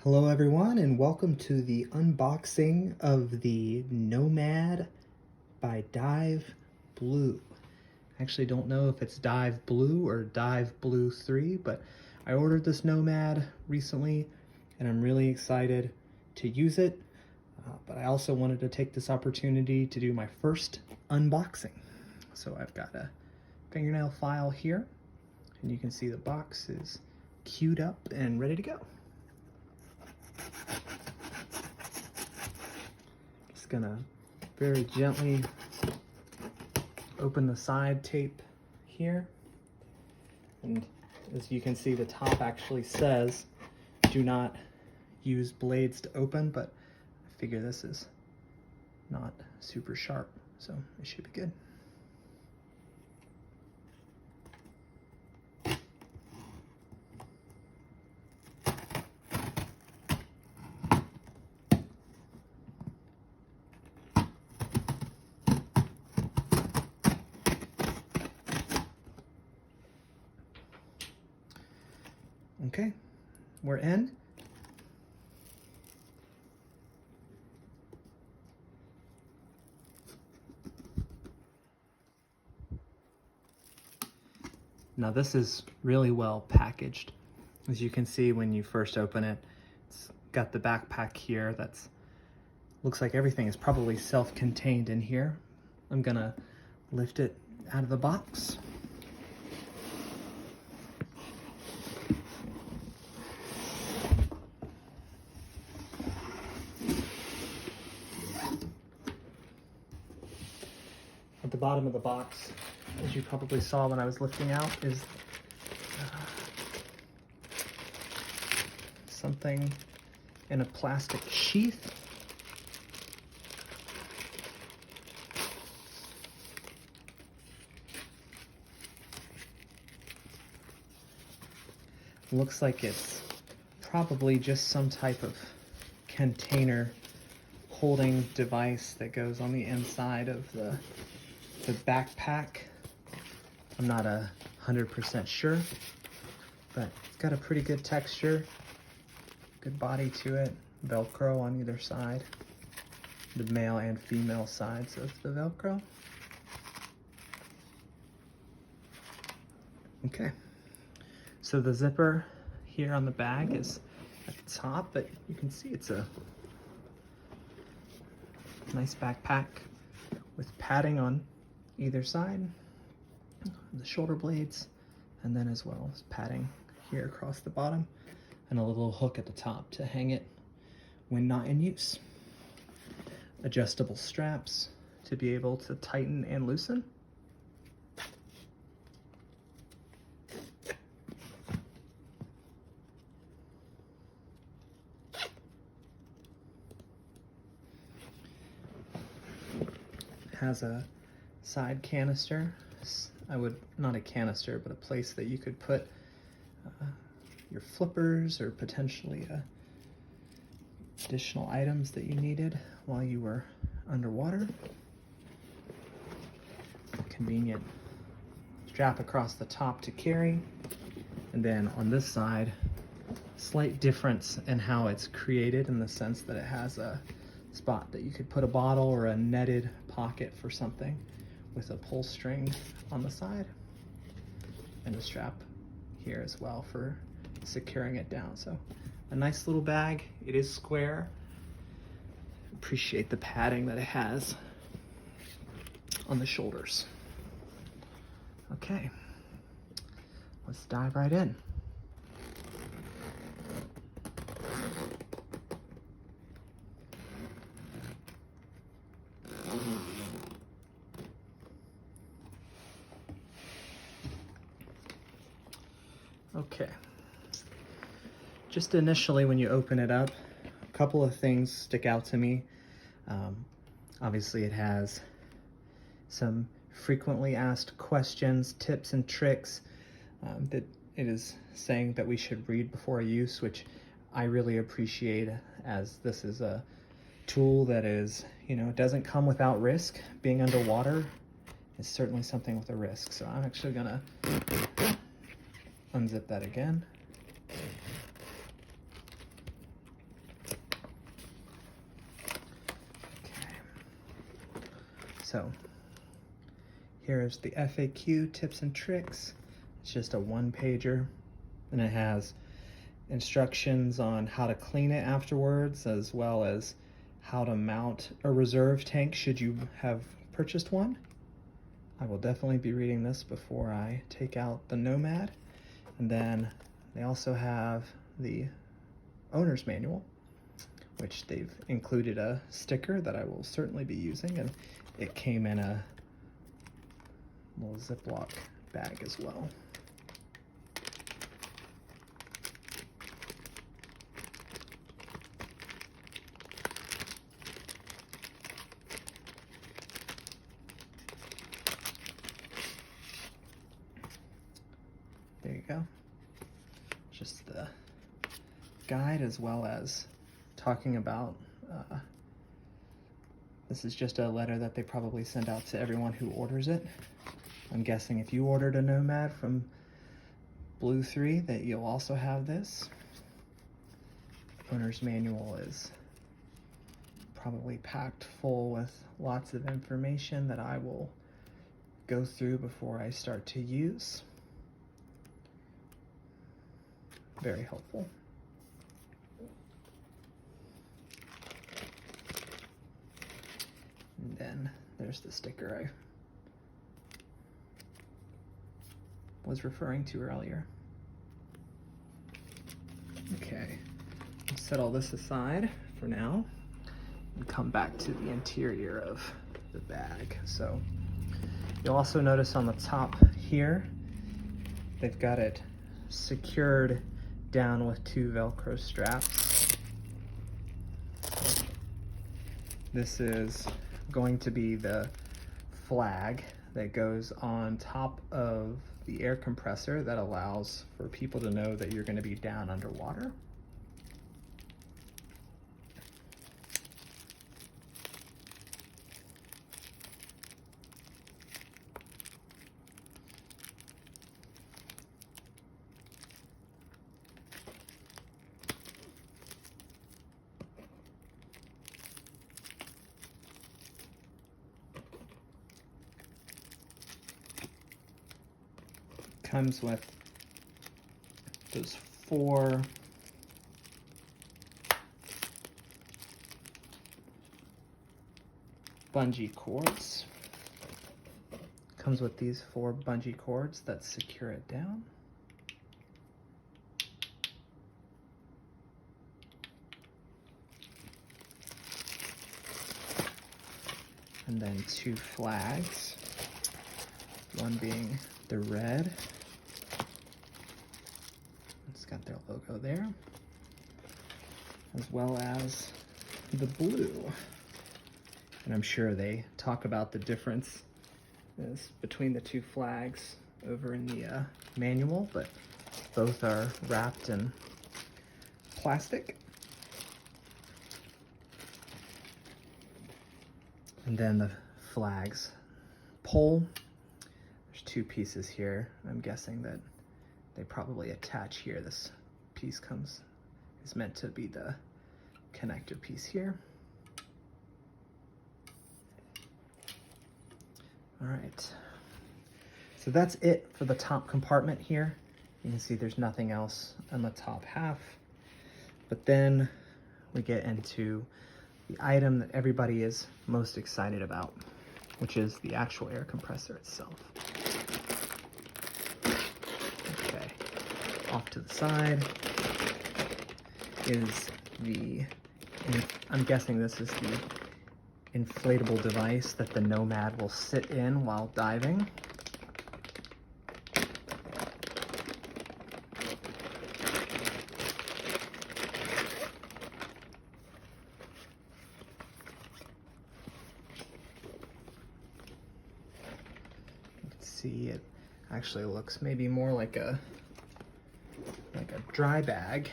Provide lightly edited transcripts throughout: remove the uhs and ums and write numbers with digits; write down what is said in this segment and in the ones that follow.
Hello everyone and welcome to the unboxing of the Nomad by Dive Blue. I actually don't know if it's Dive Blue or Dive BLU3, but I ordered this Nomad recently and I'm really excited to use it. But I also wanted to take this opportunity to do my first unboxing. So I've got a fingernail file here and you can see the box is queued up and ready to go. Just gonna very gently open the side tape here, and as you can see, the top actually says do not use blades to open, but I figure this is not super sharp, so it should be good. Okay, we're in. Now this is really well packaged. As you can see when you first open it, it's got the backpack here that's looks like everything is probably self-contained in here. I'm gonna lift it out of the box. At the bottom of the box, as you probably saw when I was lifting out, is something in a plastic sheath. Looks like it's probably just some type of container holding device that goes on the inside of the backpack. I'm not 100% sure, but it's got a pretty good texture, good body to it, Velcro on either side, the male and female sides of the Velcro. Okay, so the zipper here on the bag is at the top, but you can see it's a nice backpack with padding on either side, the shoulder blades, and then as well as padding here across the bottom, and a little hook at the top to hang it when not in use. Adjustable straps to be able to tighten and loosen. Has a side canister. Not a canister, but a place that you could put your flippers or potentially additional items that you needed while you were underwater. Convenient strap across the top to carry. And then on this side, slight difference in how it's created in the sense that it has a spot that you could put a bottle or a netted pocket for something with a pull string on the side, and a strap here as well for securing it down. So a nice little bag. It is square. Appreciate the padding that it has on the shoulders. Okay, let's dive right in. Okay, just initially when you open it up, a couple of things stick out to me. Obviously it has some frequently asked questions, tips and tricks that it is saying that we should read before use, which I really appreciate, as this is a tool that is, it doesn't come without risk. Being underwater is certainly something with a risk. So I'm actually gonna unzip that again. So here's the FAQ tips and tricks. It's just a one-pager, and it has instructions on how to clean it afterwards, as well as how to mount a reserve tank should you have purchased one. I will definitely be reading this before I take out the Nomad. And then they also have the owner's manual, which they've included a sticker that I will certainly be using, and it came in a little Ziploc bag as well. There you go. Just the guide, as well as talking about, this is just a letter that they probably send out to everyone who orders it. I'm guessing if you ordered a Nomad from BLU3 that you'll also have this. Owner's manual is probably packed full with lots of information that I will go through before I start to use. Very helpful. And then there's the sticker I was referring to earlier. Okay, I'll set all this aside for now and come back to the interior of the bag. So you'll also notice on the top here, they've got it secured down with 2 Velcro straps. This is going to be the flag that goes on top of the air compressor that allows for people to know that you're going to be down underwater. Comes with those 4 bungee cords. Comes with these 4 bungee cords that secure it down. And then 2 flags, one being the red. It's got their logo there, as well as the blue. And I'm sure they talk about the difference between the 2 flags over in the manual, but both are wrapped in plastic. And then the flags pole. There's 2 pieces here. I'm guessing that they probably attach here. This piece is meant to be the connector piece here. All right, so that's it for the top compartment here. You can see there's nothing else on the top half, but then we get into the item that everybody is most excited about, which is the actual air compressor itself. Okay, off to the side is I'm guessing this is the inflatable device that the Nomad will sit in while diving. You can see it actually looks maybe more like a dry bag.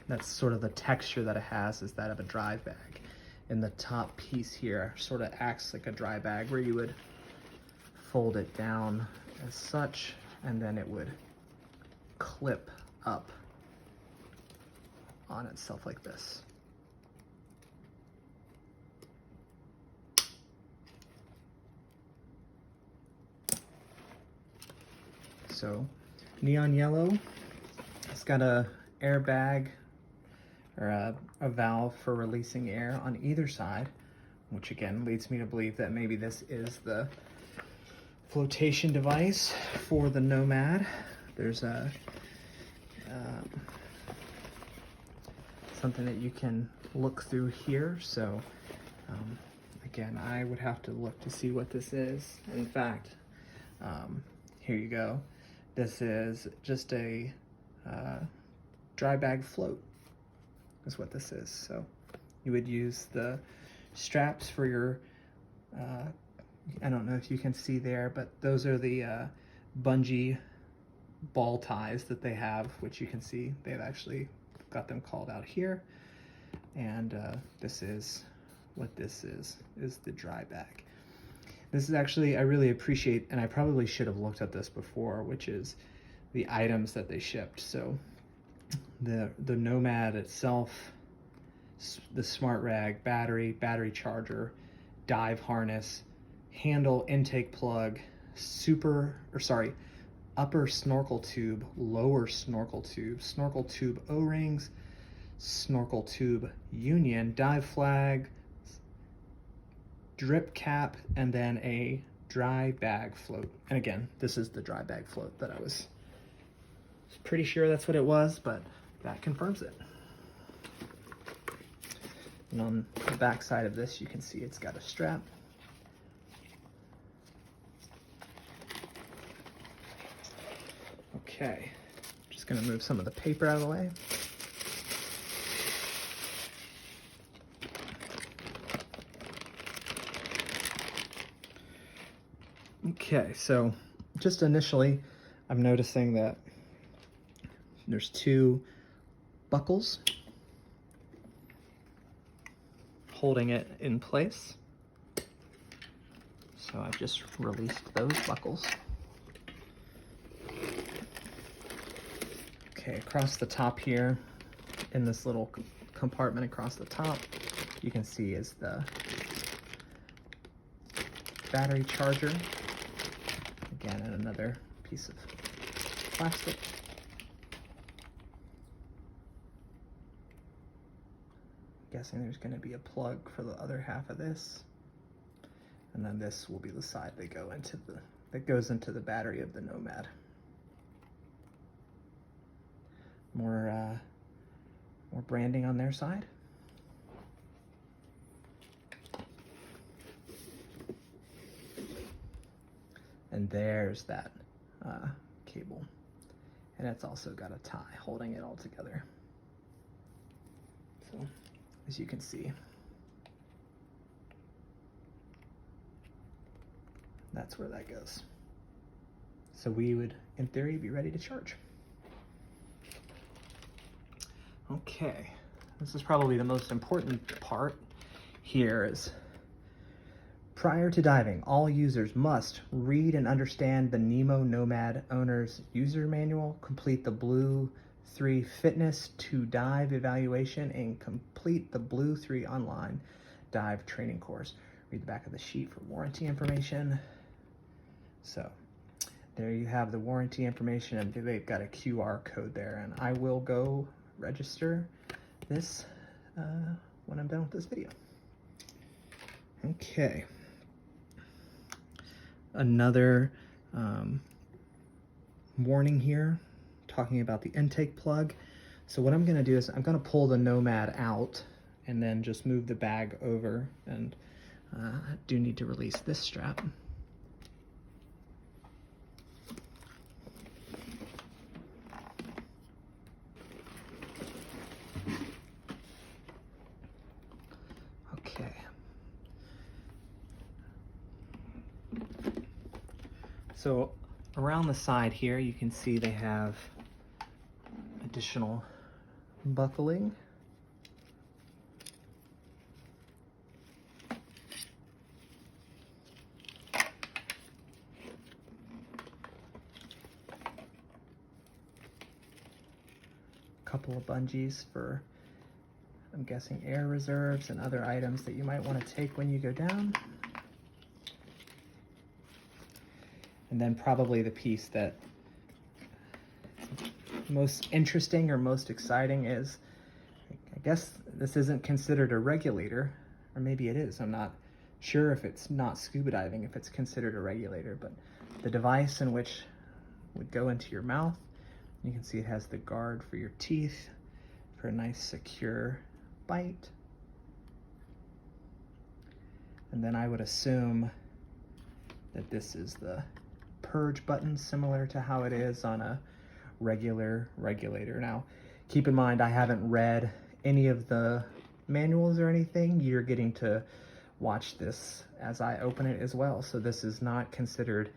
That's sort of the texture that it has, is that of a dry bag. And the top piece here sort of acts like a dry bag, where you would fold it down as such, and then it would clip up on itself like this. So neon yellow. It's got a airbag or a valve for releasing air on either side, which again leads me to believe that maybe this is the flotation device for the Nomad. There's a something that you can look through here. So again, I would have to look to see what this is. In fact, here you go. This is just a dry bag float is what this is. So you would use the straps for your I don't know if you can see there, but those are the bungee ball ties that they have, which you can see they've actually got them called out here. And this is what this is the dry bag. This is actually, I really appreciate, and I probably should have looked at this before, which is the items that they shipped. So the Nomad itself, the smart rag, battery charger, dive harness, handle, intake plug, upper snorkel tube, lower snorkel tube O-rings, snorkel tube union, dive flag, drip cap, and then a dry bag float. And again, this is the dry bag float that I was pretty sure that's what it was, but that confirms it. And on the back side of this, you can see it's got a strap. Okay, just gonna move some of the paper out of the way. Okay, so just initially, I'm noticing that there's two buckles holding it in place. So I've just released those buckles. Okay, across the top here, in this little compartment across the top, you can see is the battery charger. Again, and another piece of plastic. I'm guessing there's going to be a plug for the other half of this. And then this will be the side that goes into the battery of the Nomad. More branding on their side. And there's that cable. And it's also got a tie holding it all together. So, as you can see, that's where that goes. So we would, in theory, be ready to charge. Okay, this is probably the most important part here is prior to diving, all users must read and understand the Nemo Nomad owner's user manual, complete the BLU3 fitness to dive evaluation, and complete the BLU3 online dive training course. Read the back of the sheet for warranty information. So there you have the warranty information, and they've got a QR code there, and I will go register this when I'm done with this video. Okay. Another warning here, talking about the intake plug. So what I'm going to do is I'm going to pull the Nomad out and then just move the bag over, and I do need to release this strap. Okay. So around the side here, you can see they have additional buckling. Couple of bungees for, I'm guessing, air reserves and other items that you might want to take when you go down. And then probably the piece that most interesting or most exciting is, I guess this isn't considered a regulator, or maybe it is. I'm not sure if it's not scuba diving, if it's considered a regulator, but the device in which would go into your mouth, you can see it has the guard for your teeth for a nice secure bite. And then I would assume that this is the purge button, similar to how it is on a regular regulator. Now, keep in mind, I haven't read any of the manuals or anything. You're getting to watch this as I open it as well. So this is not considered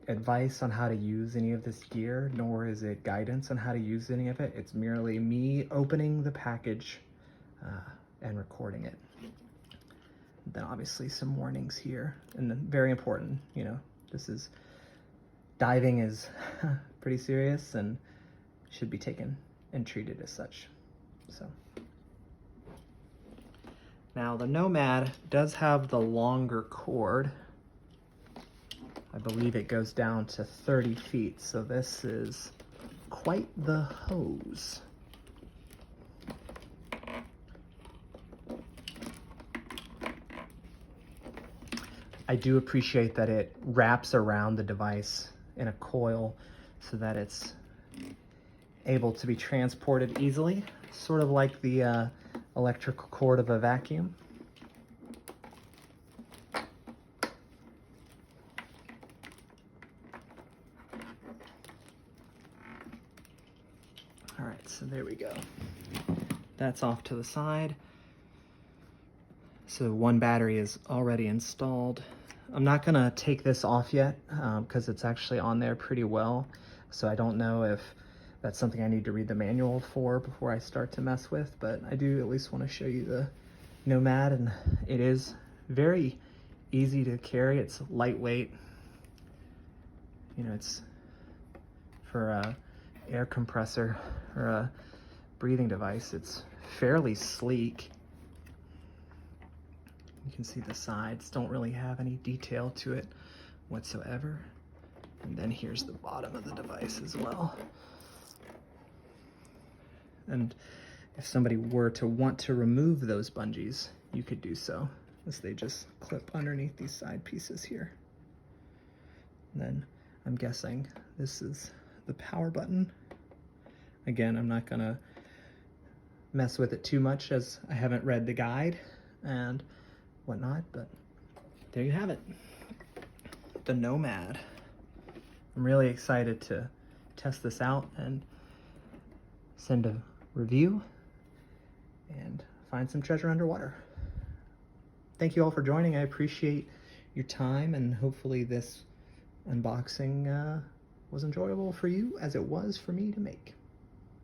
advice on how to use any of this gear, nor is it guidance on how to use any of it. It's merely me opening the package and recording it. Then obviously some warnings here, and then very important, you know, diving is pretty serious and should be taken and treated as such. So now the Nomad does have the longer cord. I believe it goes down to 30 feet, so this is quite the hose. I do appreciate that it wraps around the device in a coil so that it's able to be transported easily, sort of like the electrical cord of a vacuum. All right, so there we go. That's off to the side. So one battery is already installed. I'm not gonna take this off yet because it's actually on there pretty well. So I don't know if that's something I need to read the manual for before I start to mess with, but I do at least want to show you the Nomad, and it is very easy to carry. It's lightweight. You know, it's for a air compressor or a breathing device. It's fairly sleek. You can see the sides don't really have any detail to it whatsoever. And then here's the bottom of the device as well. And if somebody were to want to remove those bungees, you could do so, as they just clip underneath these side pieces here. And then I'm guessing this is the power button. Again, I'm not gonna mess with it too much as I haven't read the guide and whatnot, but there you have it, the Nomad. I'm really excited to test this out and send a review and find some treasure underwater. Thank you all for joining. I appreciate your time, and hopefully this unboxing was enjoyable for you as it was for me to make.